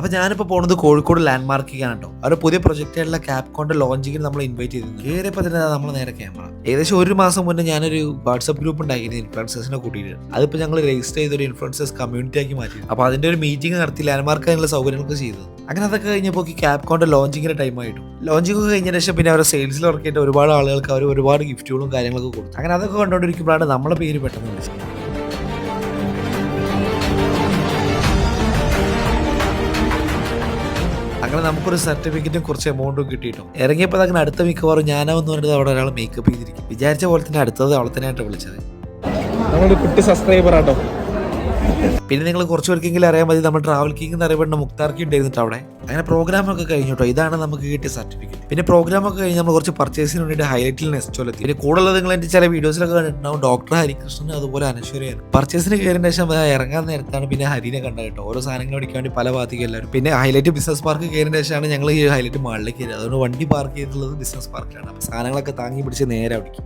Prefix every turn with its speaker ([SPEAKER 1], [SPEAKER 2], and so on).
[SPEAKER 1] അപ്പോൾ ഞാനിപ്പോൾ പോകുന്നത് കോഴിക്കോട് ലാൻഡ് മാർക്കിക്കാണ് കേട്ടോ. അവരുടെ പുതിയ പ്രൊജക്റ്റായിട്ടുള്ള ക്യാപ്കോണിന്റെ ലോഞ്ചിങ്ങിന് നമ്മൾ ഇൻവൈറ്റ് ചെയ്തിരുന്നു. കയറിയപ്പോൾ തന്നെ നമ്മൾ നേരെ ക്യാമറ. ഏകദേശം 1 മാസം മുന്നേ ഞാനൊരു വാട്സ്ആപ്പ് ഗ്രൂപ്പ് ഉണ്ടാക്കിയിരുന്നു ഇൻഫ്ലുവൻസേഴ്സിനെ കൂട്ടിയിട്ട്. അതിപ്പോൾ ഞങ്ങൾ രജിസ്റ്റർ ചെയ്തൊരു ഇൻഫ്ലുവൻസേഴ്സ് കമ്മ്യൂണിറ്റി ആക്കി മാറ്റി. അപ്പോൾ അതിൻ്റെ ഒരു മീറ്റിംഗ് നടത്തി ലാൻഡ് മാർക്ക് അതിനുള്ള സൗകര്യങ്ങളൊക്കെ ചെയ്തത്. അങ്ങനെ അതൊക്കെ കഴിഞ്ഞപ്പോൾ ക്യാപ്കോണിന്റെ ലോഞ്ചിങ്ങിന്റെ ടൈം ആയിട്ടു. ലോഞ്ചിങ് കഴിഞ്ഞ ശേഷം പിന്നെ അവരുടെ സെയിൽസിൽ വർക്കിയിട്ട് ഒരുപാട് ആളുകൾക്ക് അവർ ഒരുപാട് ഗിഫ്റ്റുകളും കാര്യങ്ങളൊക്കെ കൊടുത്തു. അങ്ങനെ അതൊക്കെ കണ്ടുകൊണ്ടിരിക്കുമ്പോഴാണ് നമ്മളെ പേര് പെട്ടെന്ന് വിളിച്ചത്. അങ്ങനെ നമുക്കൊരു സർട്ടിഫിക്കറ്റും കുറച്ച് എമൗണ്ടും കിട്ടിയിട്ടു. ഇറങ്ങിയപ്പോൾ അങ്ങനെ അടുത്ത മിക്കവാറും ഞാനാവെന്ന് പറഞ്ഞത് അവിടെ ഒരാൾ മേക്കപ്പ് ചെയ്തിരിക്കും. വിചാരിച്ച പോലെ തന്നെ അടുത്തത് അവളെ തന്നെയായിട്ട് വിളിച്ചത്.
[SPEAKER 2] നമ്മളൊരു കുട്ടി സബ്സ്ക്രൈബർ ആട്ടോ.
[SPEAKER 1] പിന്നെ നിങ്ങൾ കുറച്ച് പേർക്കെങ്കിലും അറിയാൻ മതി, നമ്മൾ ട്രാവൽ കിങ് എന്ന് അറിയപ്പെടുന്ന മുക്താർക്കി ഉണ്ടായിരുന്നിട്ട് അവിടെ. അങ്ങനെ പ്രോഗ്രാമൊക്കെ കഴിഞ്ഞു കേട്ടോ. ഇതാണ് നമുക്ക് കിട്ടിയ സർട്ടിഫിക്കറ്റ്. പിന്നെ പ്രോഗ്രാമൊക്കെ കഴിഞ്ഞ് നമ്മൾ കുറച്ച് പർച്ചേസിന് വേണ്ടിയിട്ട് ഹൈലൈറ്റിൽ നെസ്റ്റോലെത്തി. പിന്നെ കൂടുതൽ നിങ്ങൾ എൻ്റെ ചില വീഡിയോസിലൊക്കെ കണ്ടിട്ടുണ്ടാവും. ഡോക്ടർ ഹരികൃഷ്ണൻ അതുപോലെ അനശ്വരയാണ്. പർച്ചേസിന് കയറിയ ശേഷം ഇറങ്ങാൻ നേരത്താണ് പിന്നെ ഹരിനെ കണ്ടത് കേട്ടോ. ഓരോ സാധനങ്ങൾ മേടിക്കാൻ വേണ്ടി പല ഭാഗത്തേക്ക് എല്ലാവരും. പിന്നെ ഹൈലൈറ്റ് ബിസിനസ് പാർക്ക് കയറിയ ശേഷമാണ് ഞങ്ങൾ ഈ ഹൈലൈറ്റ് മാളിലേക്ക് കയറിയത്. അതുകൊണ്ട് വണ്ടി പാർക്ക് ചെയ്തിട്ടുള്ളത് ബിസിനസ് പാർക്കിലാണ്. അപ്പോൾ സാധനങ്ങളൊക്കെ താങ്ങി പിടിച്ച് നേരെ അവിടേക്ക്.